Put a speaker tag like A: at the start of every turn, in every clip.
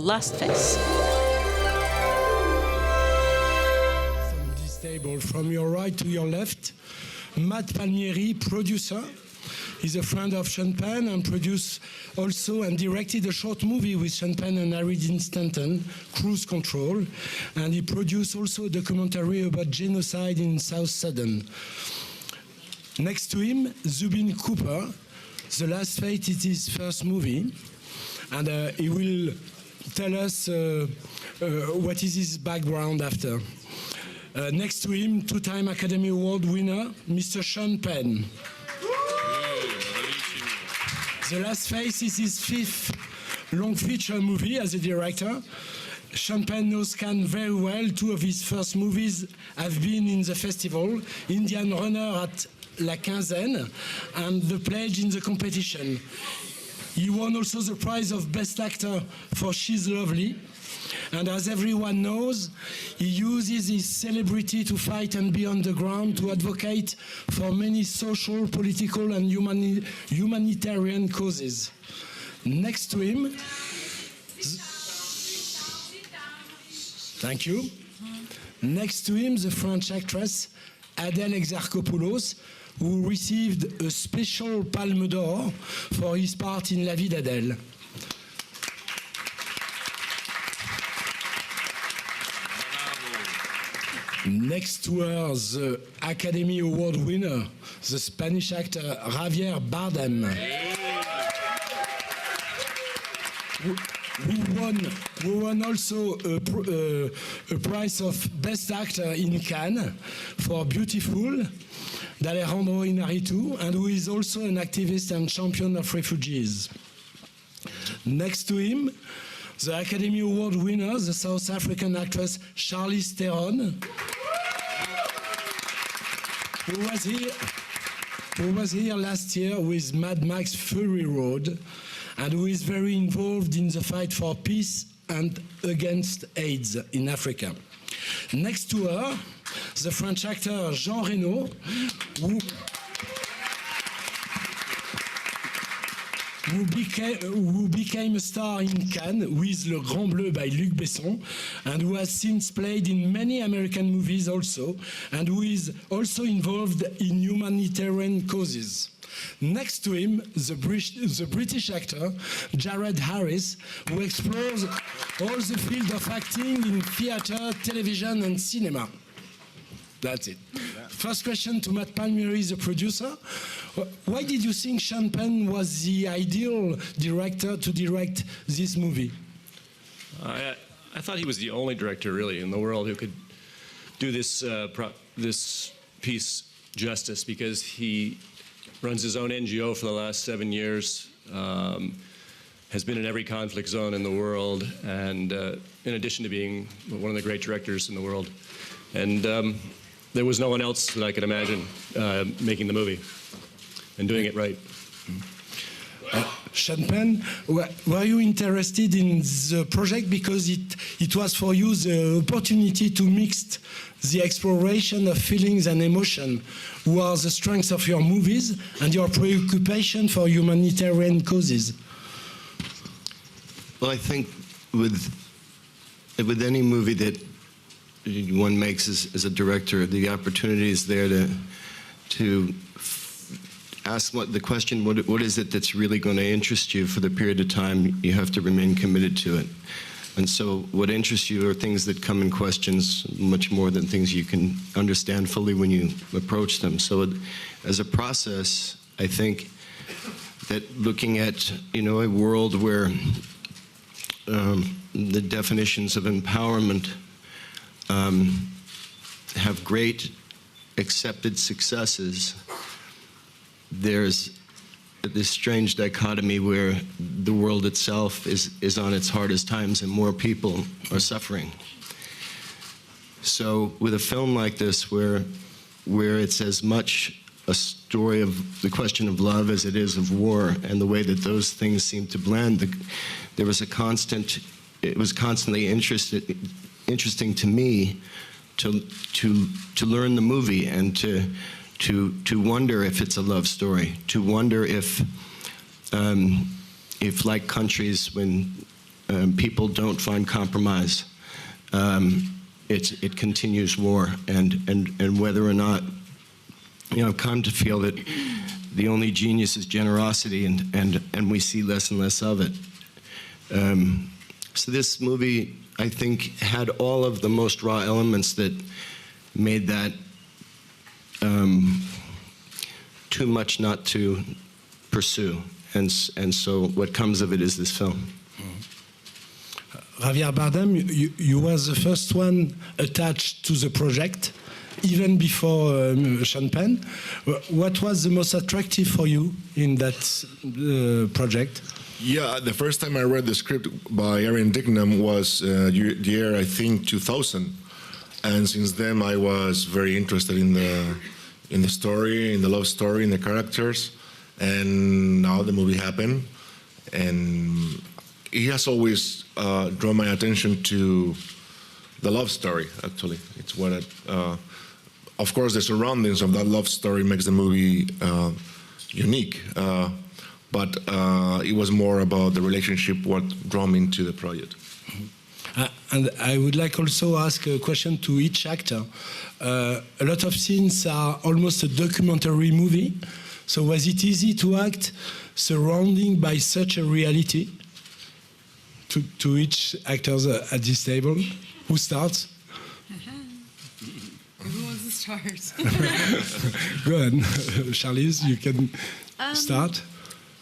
A: last face.
B: From this table, from your right to your left, Matt Palmieri, producer. He's a friend of Sean Penn and produced also and directed a short movie with Sean Penn and Harry Dean Stanton, Cruise Control. And he produced also a documentary about genocide in South Sudan. Next to him, Zubin Cooper. The Last Fate is his first movie. And he will tell us what is his background after. Next to him, two-time Academy Award winner, Mr. Sean Penn. The Last Face is his fifth long feature movie as a director. Sean Penn knows Cannes very well. Two of his first movies have been in the festival, Indian Runner at La Quinzaine and The Pledge in the competition. He won also the prize of Best Actor for She's Lovely. And as everyone knows, he uses his celebrity to fight and be on the ground to advocate for many social, political, and humanitarian causes. Next to him, thank you. Next to him, the French actress Adèle Exarchopoulos, who received a special Palme d'Or for his part in La Vie d'Adèle. Next to her, the Academy Award winner, the Spanish actor Javier Bardem, who won also a prize of Best Actor in Cannes for Beautiful, d'Alejandro Iñárritu, and who is also an activist and champion of refugees. Next to him, the Academy Award winner, the South African actress Charlize Theron, who was here last year with Mad Max Fury Road, and who is very involved in the fight for peace and against AIDS in Africa. Next to her, the French actor Jean Reno, who became a star in Cannes with Le Grand Bleu by Luc Besson, and who has since played in many American movies also, and who is also involved in humanitarian causes. Next to him, the British actor Jared Harris, who explores all the field of acting in theater, television, and cinema. That's it. First question to Matt Palmieri, the producer. Why did you think Sean Penn was the ideal director to direct this movie?
C: I thought he was the only director, really, in the world who could do this piece justice, because he runs his own NGO for the last 7 years, has been in every conflict zone in the world, and in addition to being one of the great directors in the world. And there was no one else that I could imagine making the movie and doing it right.
B: Sean Penn, were you interested in the project because it was for you the opportunity to mix the exploration of feelings and emotion, who are the strengths of your movies, and your preoccupation for humanitarian causes?
D: Well, I think with any movie that one makes as a director, the opportunity is there to ask the question, what is it that's really going to interest you for the period of time you have to remain committed to it. And so what interests you are things that come in questions much more than things you can understand fully when you approach them. So as a process, I think that looking at a world where the definitions of empowerment have great accepted successes, there's this strange dichotomy where the world itself is on its hardest times and more people are suffering. So with a film like this, where it's as much a story of the question of love as it is of war, and the way that those things seem to blend, it was constantly interesting to me to learn the movie and to wonder if it's a love story, to wonder if like countries when people don't find compromise. It continues war, and whether or not, I've come to feel that the only genius is generosity, and we see less and less of it. So this movie, I think, had all of the most raw elements that made that too much not to pursue, and so what comes of it is this film.
B: Javier Bardem, you was the first one attached to the project, even before Sean Penn. What was the most attractive for you in that project?
A: Yeah, the first time I read the script by Aaron Dignam was the year, I think, 2000. And since then, I was very interested in the story, in the love story, in the characters. And now the movie happened. And he has always drawn my attention to the love story, actually. It's what of course, the surroundings of that love story makes the movie unique. But it was more about the relationship, what drew me into the project.
B: And I would like also ask a question to each actor. A lot of scenes are almost a documentary movie. So was it easy to act surrounded by such a reality? To each actor at this table, who starts?
E: Who wants to start?
B: Go ahead, Charlize, you can start.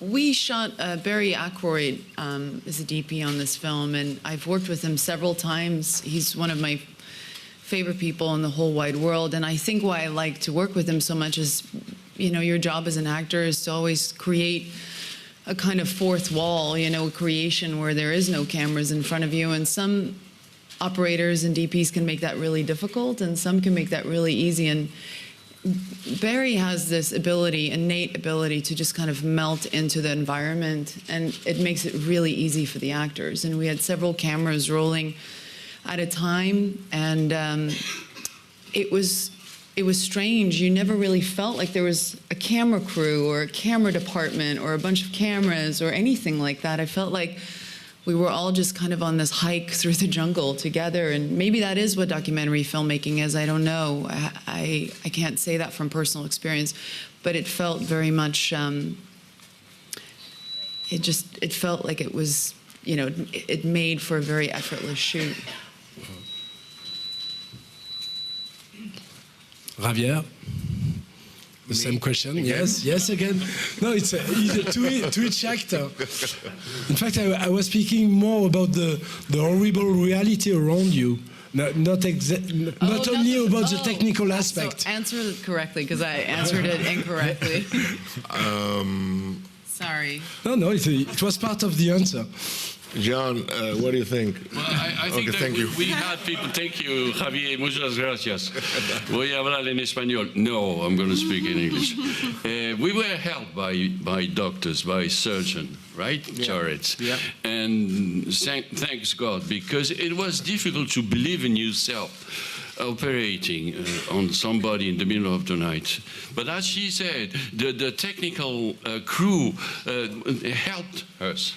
E: We shot Barry Ackroyd as a DP on this film, and I've worked with him several times. He's one of my favorite people in the whole wide world, and I think why I like to work with him so much is, your job as an actor is to always create a kind of fourth wall, creation where there is no cameras in front of you, and some operators and DPs can make that really difficult, and some can make that really easy. And Barry has this innate ability to just kind of melt into the environment, and it makes it really easy for the actors. And we had several cameras rolling at a time, and it was strange. You never really felt like there was a camera crew or a camera department or a bunch of cameras or anything like that. I felt like we were all just kind of on this hike through the jungle together, and maybe that is what documentary filmmaking is. I don't know. I can't say that from personal experience, but it felt very much. It felt like it was, it made for a very effortless shoot.
B: Javier, the same question. Again? Yes, again. No, it's to each actor. In fact, I was speaking more about the horrible reality around you, not only about the technical aspect.
E: So answer it correctly, because I answered it incorrectly. Sorry.
B: No, it was part of the answer.
A: John, what do you think?
F: Well, I think
A: okay,
F: that
A: thank you.
F: We had people. Thank you, Javier. Muchas gracias. Voy a hablar en español. No, I'm going to speak in English. We were helped by doctors, by surgeons, right?
C: Yeah.
F: Turrets.
C: Yeah.
F: And thanks God, because it was difficult to believe in yourself operating on somebody in the middle of the night. But as she said, the technical crew helped us,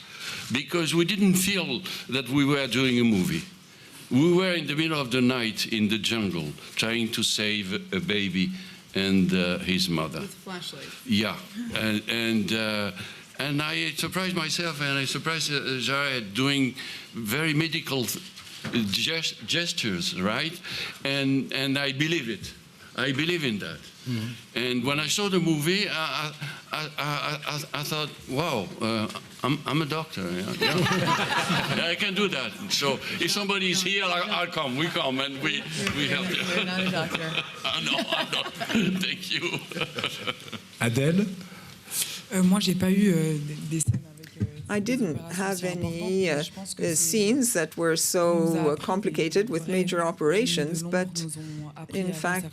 F: because we didn't feel that we were doing a movie. We were in the middle of the night in the jungle, trying to save a baby and his mother.
E: With flashlight.
F: Yeah, and I surprised myself, and I surprised Javier doing very medical gestures, right? And I believe it. I believe in that. Mm-hmm. And when I saw the movie, I thought, wow, I'm a doctor. Yeah, I can do that. So if somebody is here, I'll come. We come and we help you.
E: You're not a doctor.
F: No, I'm not. Thank you.
B: Adèle?
G: Moi, j'ai pas eu des scènes avec.
H: I didn't have any scenes that were so complicated with major operations, but in fact,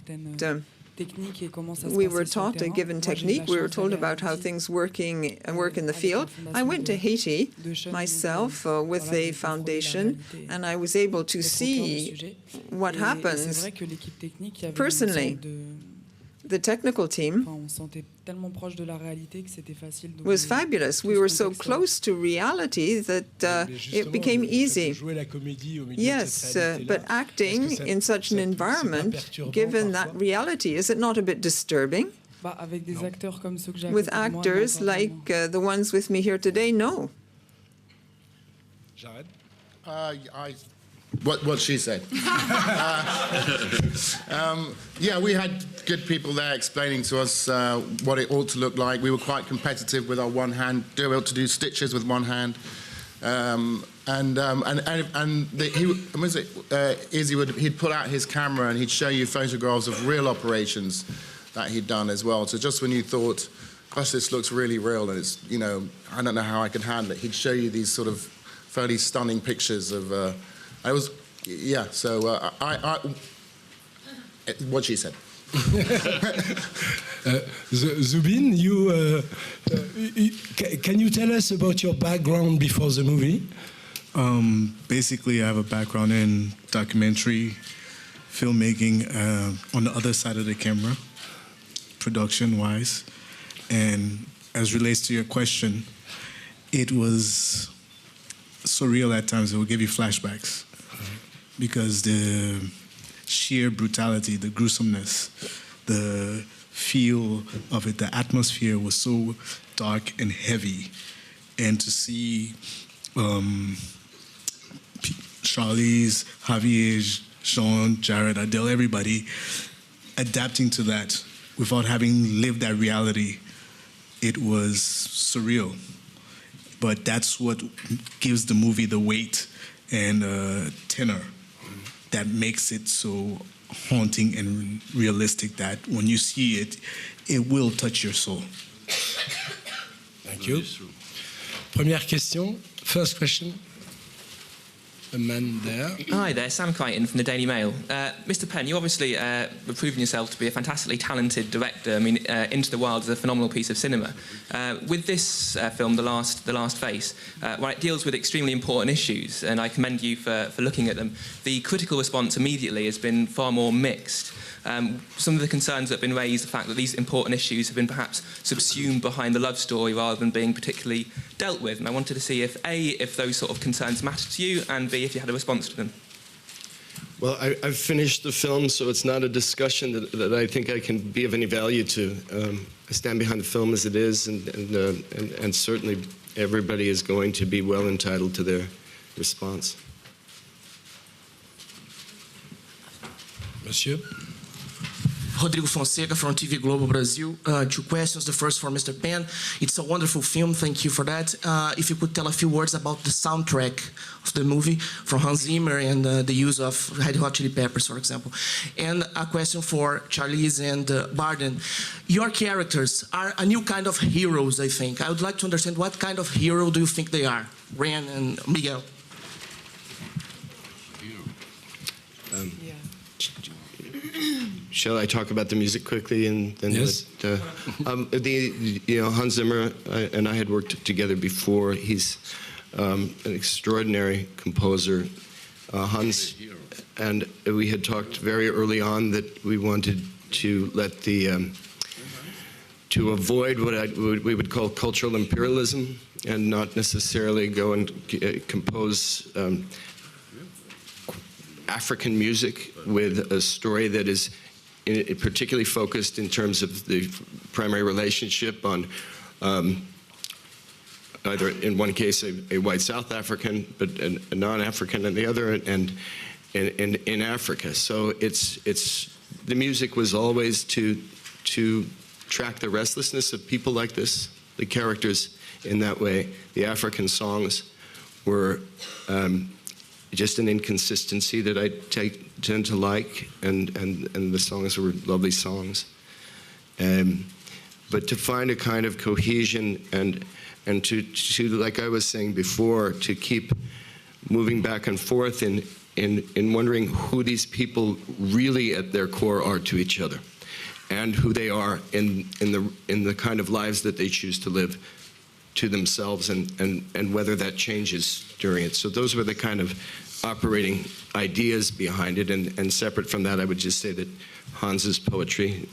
H: we were taught a given technique. We were told about how things work in the field. I went to Haiti myself with a foundation, and I was able to see what happens personally. The technical team
G: Enfin, on se sentait tellement proche de la réalité que c'était facile. Donc,
H: was fabulous. We were so close to reality that it became easy. Yes, but acting in such an environment, given that reality, is it not a bit disturbing?
G: Bah, avec des acteurs comme ceux que j'ai à
H: With
G: côté de moi,
H: actors
G: non, pas
H: like
G: vraiment.
H: the ones with me here today, no.
I: What she said. Yeah, we had good people there explaining to us what it ought to look like. We were quite competitive with our one hand, able to do stitches with one hand. He'd pull out his camera and he'd show you photographs of real operations that he'd done as well. So just when you thought, gosh, this looks really real, and it's, you know, I don't know how I can handle it, he'd show you these sort of fairly stunning pictures of. I was, yeah. So what she said.
B: Zubin, can you tell us about your background before the movie?
J: Basically, I have a background in documentary filmmaking on the other side of the camera, production-wise. And as relates to your question, it was surreal at times. It will give you flashbacks because the sheer brutality, the gruesomeness, the feel of it, the atmosphere was so dark and heavy. And to see Charlize, Javier, Sean, Jared, Adèle, everybody adapting to that without having lived that reality, it was surreal. But that's what gives the movie the weight and tenor that makes it so haunting and realistic that when you see it, it will touch your soul.
B: Thank you. Première question. First question. A man there.
K: Hi there, Sam Crichton from the Daily Mail. Mr. Penn, you obviously have proven yourself to be a fantastically talented director. I mean, Into the Wild is a phenomenal piece of cinema. With this film, The Last Face, while it deals with extremely important issues, and I commend you for looking at them, the critical response immediately has been far more mixed. Some of the concerns that have been raised, the fact that these important issues have been perhaps subsumed behind the love story rather than being particularly dealt with. And I wanted to see if A, if those sort of concerns matter to you, and B, if you had a response to them.
D: Well, I've finished the film, so it's not a discussion that I think I can be of any value to. I stand behind the film as it is, and certainly everybody is going to be well entitled to their response.
B: Monsieur.
L: Rodrigo Fonseca from TV Globo Brasil. Two questions. The first for Mr. Penn. It's a wonderful film. Thank you for that. If you could tell a few words about the soundtrack of the movie from Hans Zimmer and the use of Red Hot Chili Peppers, for example. And a question for Charlize and Bardem. Your characters are a new kind of heroes, I think. I would like to understand what kind of hero do you think they are, Ren and Miguel?
D: Shall I talk about the music quickly and then?
B: Yes.
D: Hans Zimmer and I had worked together before. He's an extraordinary composer. Hans, and we had talked very early on that we wanted to let to avoid what we would call cultural imperialism and not necessarily go and compose African music with a story that is particularly focused in terms of the primary relationship on either in one case a white South African but a non-African in the other, and in Africa. So it's the music was always to track the restlessness of people like this, the characters in that way. The African songs were just an inconsistency that I tend to like, and the songs were lovely songs. But to find a kind of cohesion and to like I was saying before, to keep moving back and forth in wondering who these people really at their core are to each other, and who they are in the kind of lives that they choose to live to themselves, and whether that changes during it. So those were the kind of operating ideas behind it, and separate from that, I would just say that Hans's poetry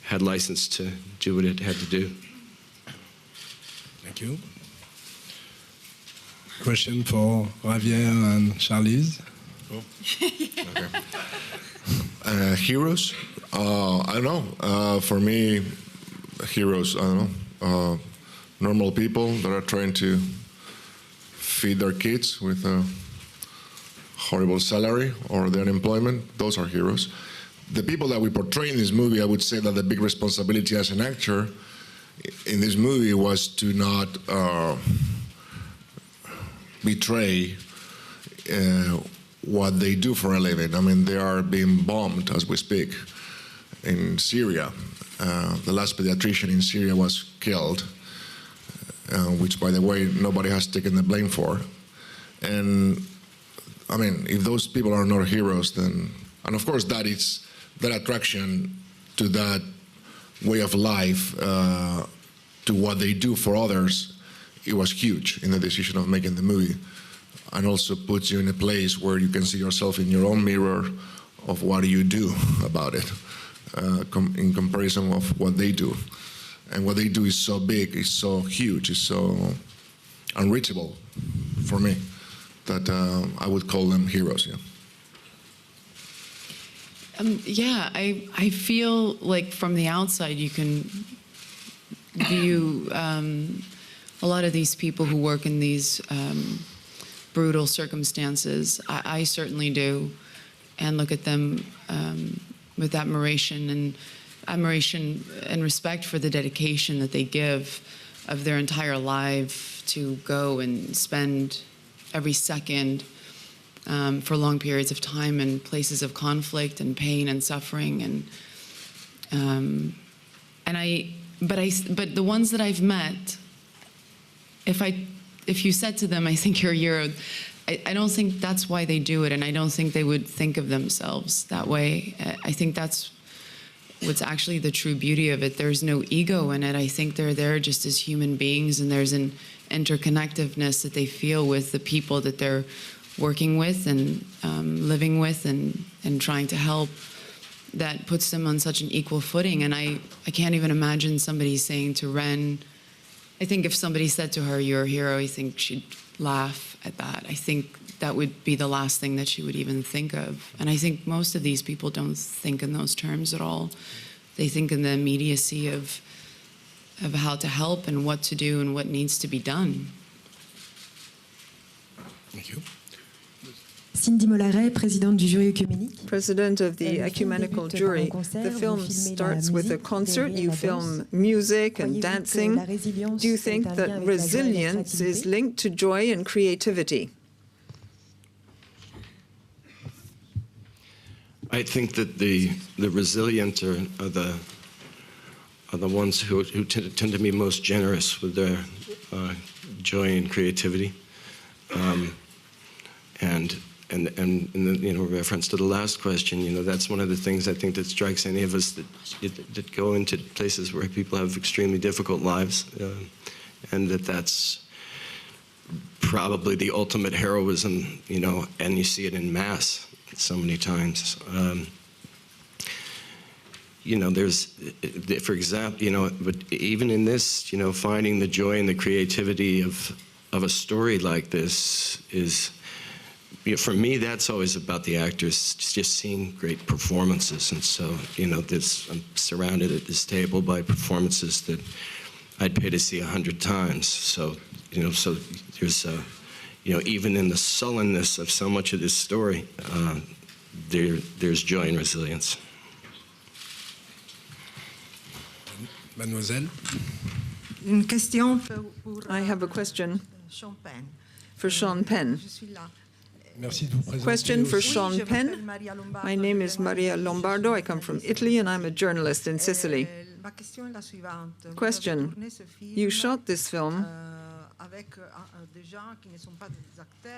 D: had license to do what it had to do.
B: Thank you. Question for Javier and Charlize.
A: Oh. Okay. Heroes? I don't know. For me, heroes, I don't know. Normal people that are trying to feed their kids with a horrible salary or the unemployment, those are heroes. The people that we portray in this movie, I would say that the big responsibility as an actor in this movie was to not betray what they do for a living. I mean, they are being bombed as we speak in Syria. The last pediatrician in Syria was killed, which, by the way, nobody has taken the blame for. And, I mean, if those people are not heroes, then... And, of course, that attraction to that way of life, to what they do for others, it was huge in the decision of making the movie, and also puts you in a place where you can see yourself in your own mirror of what do you do about it, in comparison of what they do. And what they do is so big, is so huge, is so unreachable for me that I would call them heroes. Yeah.
E: I feel like from the outside you can view a lot of these people who work in these brutal circumstances. I certainly do, and look at them with admiration and respect for the dedication that they give of their entire life to go and spend every second for long periods of time in places of conflict and pain and suffering. But the ones that I've met, if you said to them, I think you're a hero, I don't think that's why they do it, and I don't think they would think of themselves that way. I think that's what's actually the true beauty of it. There's no ego in it. I think they're there just as human beings, and there's an interconnectedness that they feel with the people that they're working with and living with and trying to help, that puts them on such an equal footing. And I can't even imagine somebody saying to Ren, I think if somebody said to her, you're a hero, I think she'd laugh at that. I think that would be the last thing that she would even think of. And I think most of these people don't think in those terms at all. They think in the immediacy of how to help and what to do and what needs to be done.
B: Thank you.
M: Cindy Mollaret, présidente du jury œcuménique.
H: President of the ecumenical jury. The film starts with a concert. You film music and dancing. Do you think that resilience is linked to joy and creativity?
D: I think that the resilient are the ones who tend to be most generous with their joy and creativity. And in reference to the last question, that's one of the things I think that strikes any of us that go into places where people have extremely difficult lives, and that's probably the ultimate heroism, and you see it in mass so many times. There's, for example, but even in this, finding the joy and the creativity of a story like this is, for me, that's always about the actors, just seeing great performances. And so, I'm surrounded at this table by performances that I'd pay to see 100 times. So, so there's, even in the sullenness of so much of this story, there's joy and resilience.
B: Mademoiselle?
H: I have a question for Sean Penn. Question for Sean Penn. My name is Maria Lombardo. I come from Italy, and I'm a journalist in Sicily. Question. You shot this film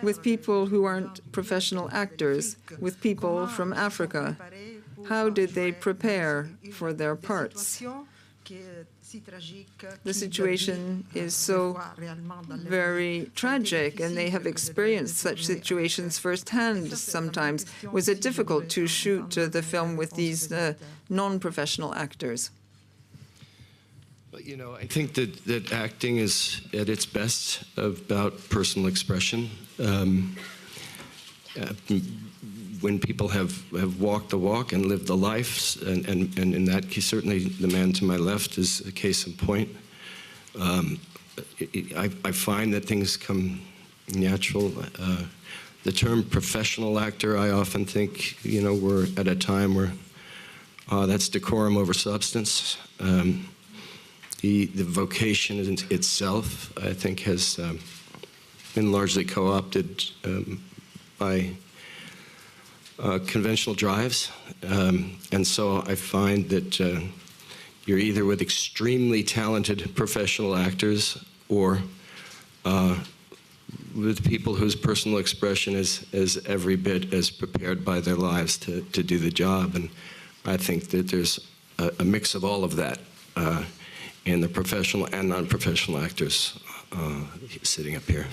H: with people who aren't professional actors, with people from Africa. How did they prepare for their parts? The situation is so very tragic, and they have experienced such situations firsthand sometimes. Was it difficult to shoot the film with these non-professional actors?
D: But, you know, I think that acting is at its best about personal expression. When people have walked the walk and lived the life, and in that case, certainly the man to my left is a case in point. I find that things come natural. The term professional actor, I often think, you know, we're at a time where that's decorum over substance. The vocation itself, I think, has been largely co-opted by conventional drives. And so I find that you're either with extremely talented professional actors or with people whose personal expression is every bit as prepared by their lives to do the job. And I think that there's a mix of all of that in the professional and non-professional actors sitting up here.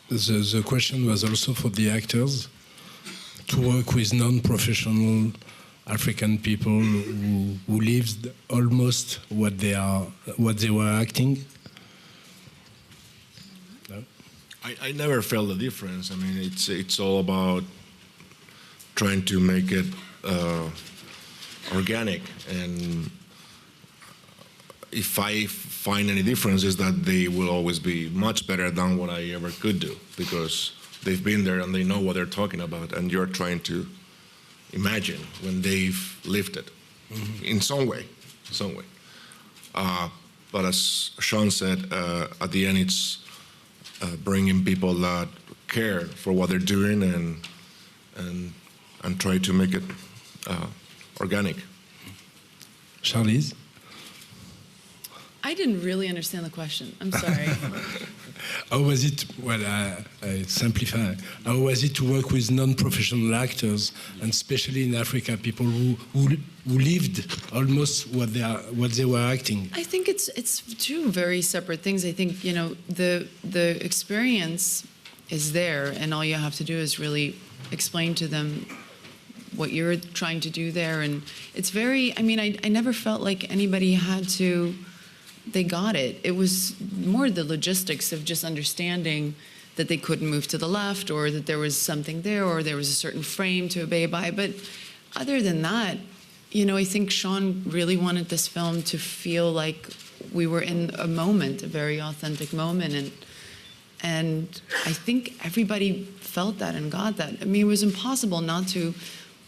B: The question was also for the actors to work with non-professional African people who lived almost what they were acting. No?
A: I never felt the difference. I mean, it's all about trying to make it organic, and if I find any differences, that they will always be much better than what I ever could do, because they've been there and they know what they're talking about, and you're trying to imagine when they've lived it in some way. But as Sean said, at the end, it's bringing people that care for what they're doing and try to make it organic.
B: Charlize?
E: I didn't really understand the question. I'm sorry.
B: How was it, well, I simplify, how was it to work with non-professional actors, and especially in Africa, people who lived almost what they were acting?
E: I think it's two very separate things. I think, you know, the experience is there, and all you have to do is really explain to them what you're trying to do there. And it's very, I mean, I never felt like anybody had to, they got it. It was more the logistics of just understanding that they couldn't move to the left, or that there was something there, or there was a certain frame to obey by. But other than that, you know, I think Sean really wanted this film to feel like we were in a moment, a very authentic moment. And I think everybody felt that and got that. I mean, it was impossible not to.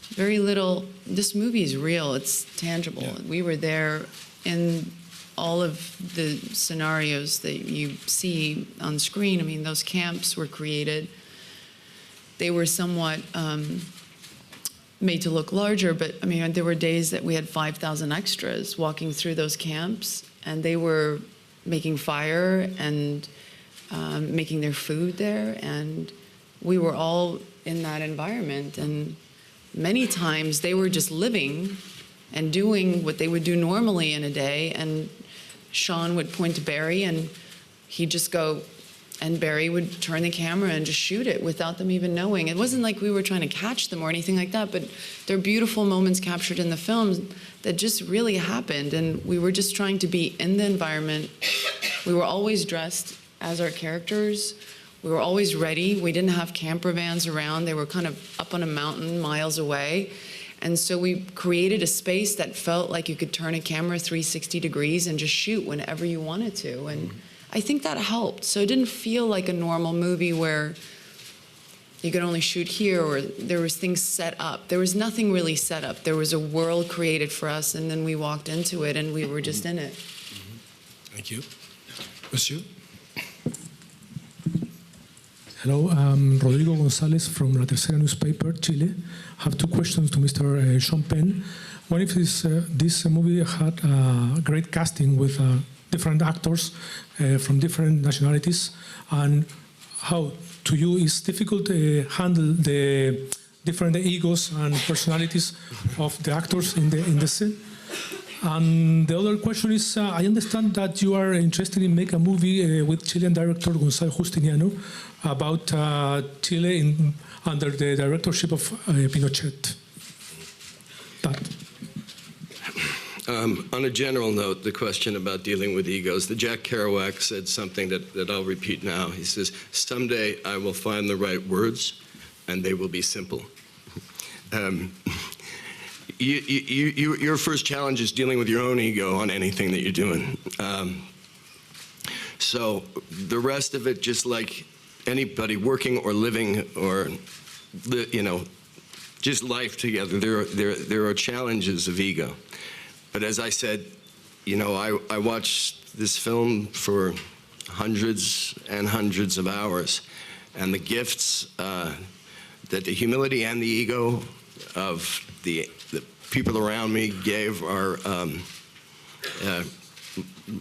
E: Very little, this movie is real, it's tangible. Yeah. We were there in all of the scenarios that you see on screen. I mean, those camps were created. They were somewhat made to look larger, but I mean, there were days that we had 5,000 extras walking through those camps, and they were making fire and making their food there, and we were all in that environment. And many times they were just living and doing what they would do normally in a day, and Sean would point to Barry and he'd just go, and Barry would turn the camera and just shoot it without them even knowing. It wasn't like we were trying to catch them or anything like that, but there are beautiful moments captured in the film that just really happened, and we were just trying to be in the environment. We were always dressed as our characters. We were always ready. We didn't have camper vans around. They were kind of up on a mountain miles away. And so we created a space that felt like you could turn a camera 360 degrees and just shoot whenever you wanted to. And I think that helped. So it didn't feel like a normal movie where you could only shoot here, or there was things set up. There was nothing really set up. There was a world created for us, and then we walked into it and we were just in it.
B: Thank you. Monsieur?
N: Hello, I'm Rodrigo González from La Tercera newspaper, Chile. I have two questions to Mr. Sean Penn. One is this movie had great casting with different actors from different nationalities, and how to you is difficult to handle the different egos and personalities of the actors in the scene. And the other question is, I understand that you are interested in making a movie with Chilean director Gonzalo Justiniano about Chile under the directorship of Pinochet.
D: On a general note, the question about dealing with egos, the Jack Kerouac said something that I'll repeat now. He says, "Someday I will find the right words, and they will be simple." Your first challenge is dealing with your own ego on anything that you're doing. So the rest of it, just like anybody working or living or, just life together, there are challenges of ego. But as I said, I watched this film for hundreds and hundreds of hours, and the gifts that the humility and the ego of the people around me gave are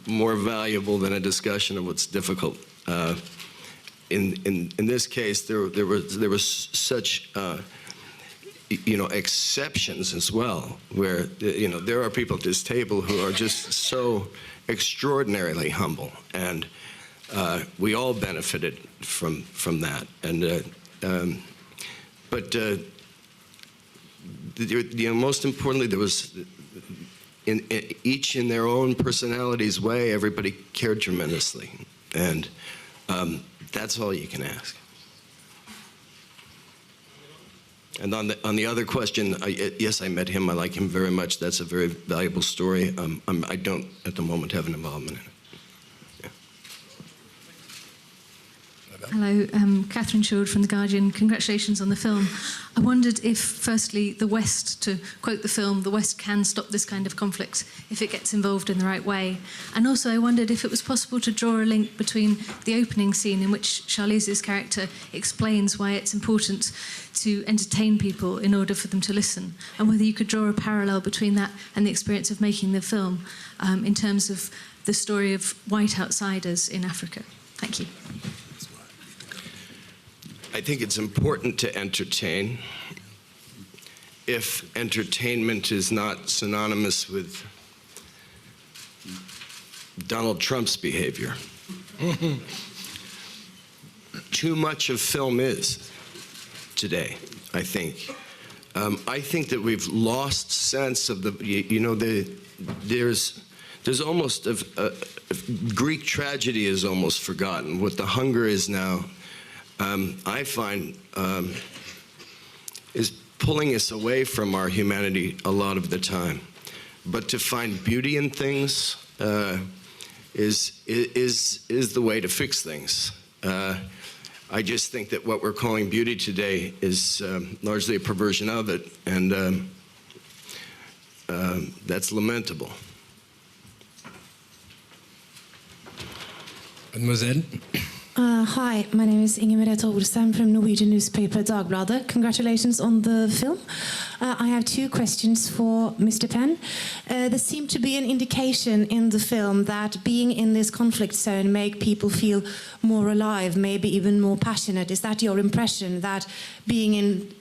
D: more valuable than a discussion of what's difficult. In this case, there was such exceptions as well, where there are people at this table who are just so extraordinarily humble, and we all benefited from that. And but most importantly, there was each in their own personalities' way, everybody cared tremendously, and that's all you can ask. And on the other question, yes, I met him. I like him very much. That's a very valuable story. I don't, at the moment, have an involvement in it. Yeah.
O: Hello, Catherine Shord from The Guardian. Congratulations on the film. I wondered if, firstly, the West, to quote the film, the West can stop this kind of conflict if it gets involved in the right way. And also I wondered if it was possible to draw a link between the opening scene in which Charlize's character explains why it's important to entertain people in order for them to listen, and whether you could draw a parallel between that and the experience of making the film in terms of the story of white outsiders in Africa. Thank you.
D: I think it's important to entertain if entertainment is not synonymous with Donald Trump's behavior. Too much of film is today, I think. I think that we've lost sense of there's almost Greek tragedy is almost forgotten. What the hunger is now, I find, is pulling us away from our humanity a lot of the time. But to find beauty in things is the way to fix things. I just think that what we're calling beauty today is largely a perversion of it, and that's lamentable.
B: Mademoiselle.
P: Hi, my name is Inger Merete Olsen from Norwegian newspaper Dagbladet. Congratulations on the film. I have two questions for Mr. Penn. There seemed to be an indication in the film that being in this conflict zone make people feel more alive, maybe even more passionate. Is that your impression, that being in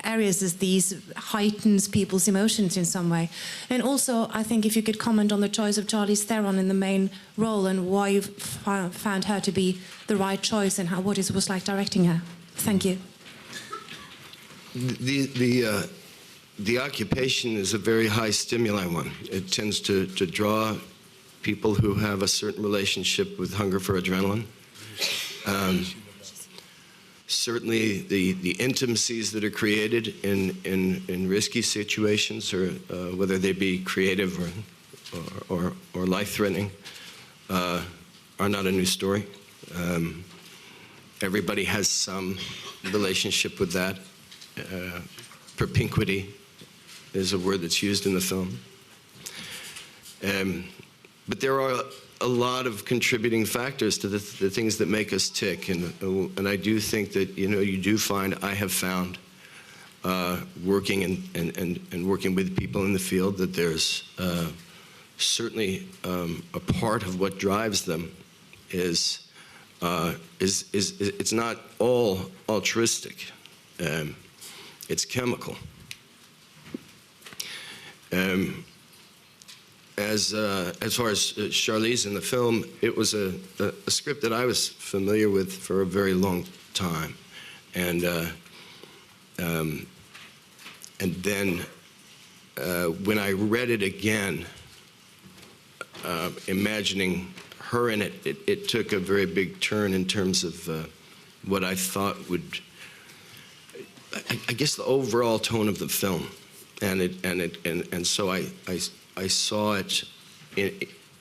P: areas as these heightens people's emotions in some way? And also, I think if you could comment on the choice of Charlize Theron in the main role and why you found her to be the right choice and what it was like directing her. Thank you.
D: The occupation is a very high stimuli one. It tends to draw people who have a certain relationship with hunger for adrenaline. Certainly, the intimacies that are created in risky situations, or whether they be creative or life-threatening, are not a new story. Everybody has some relationship with that. Propinquity is a word that's used in the film. But there are a lot of contributing factors to the things that make us tick, and I do think that you do find, I have found, working and working with people in the field, that there's certainly a part of what drives them is it's not all altruistic, it's chemical. As far as Charlize in the film, it was a script that I was familiar with for a very long time, and then when I read it again, imagining her in it, it took a very big turn in terms of what I thought would, I guess, the overall tone of the film, and so I saw it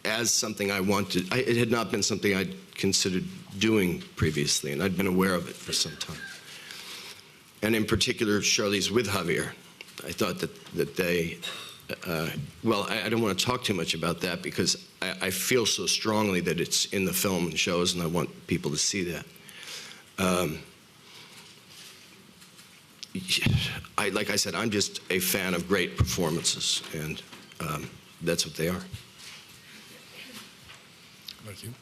D: as something I wanted. It had not been something I'd considered doing previously, and I'd been aware of it for some time. And in particular, Charlize with Javier. I thought that they, well, I don't want to talk too much about that because I feel so strongly that it's in the film and shows, and I want people to see that. Like I said, I'm just a fan of great performances, and that's what they are.
B: Thank you.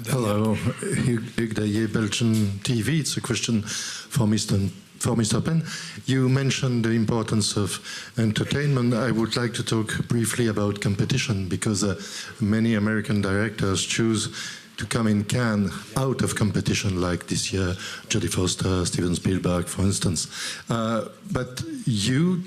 Q: Hello, Hugues Daillet, Belgian TV. It's a question for Mr. Penn. You mentioned the importance of entertainment. I would like to talk briefly about competition because many American directors choose to come in Cannes out of competition, like this year, Jodie Foster, Steven Spielberg, for instance. But you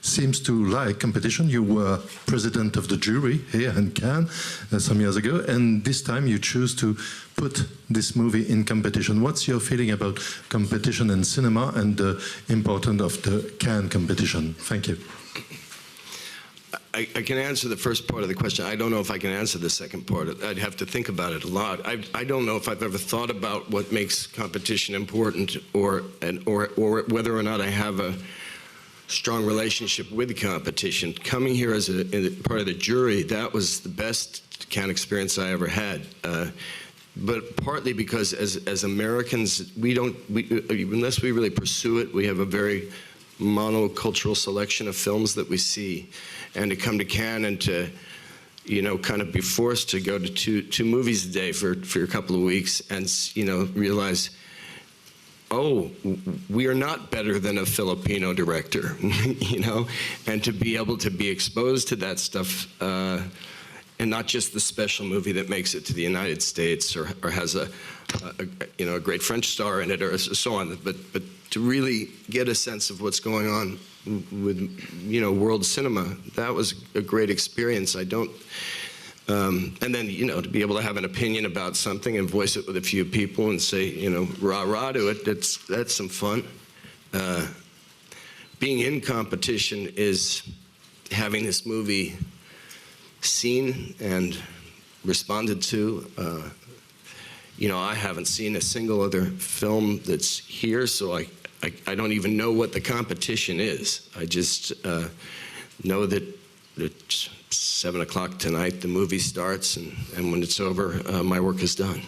Q: seems to like competition. You were president of the jury here in Cannes some years ago, and this time you choose to put this movie in competition. What's your feeling about competition in cinema and the importance of the Cannes competition? Thank you.
D: I can answer the first part of the question. I don't know if I can answer the second part. I'd have to think about it a lot. I don't know if I've ever thought about what makes competition important or whether or not I have a strong relationship with the competition. Coming here as a part of the jury, that was the best Cannes experience I ever had. But partly because as Americans, unless we really pursue it, we have a very monocultural selection of films that we see. And to come to Cannes and to, kind of be forced to go to two movies a day for a couple of weeks and, realize, oh, we are not better than a Filipino director, and to be able to be exposed to that stuff, and not just the special movie that makes it to the United States or has a great French star in it or so on, but to really get a sense of what's going on with, world cinema. That was a great experience. I don't, and then, to be able to have an opinion about something and voice it with a few people and say, rah-rah to it, that's some fun. Being in competition is having this movie seen and responded to. I haven't seen a single other film that's here, so I don't even know what the competition is. I just know that it's 7 o'clock tonight, the movie starts, and when it's over, my work is done.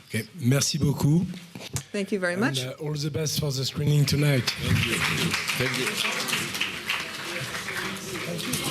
B: Okay, merci beaucoup.
H: Thank you very much.
B: And all the best for the screening tonight.
F: Thank you. Thank you.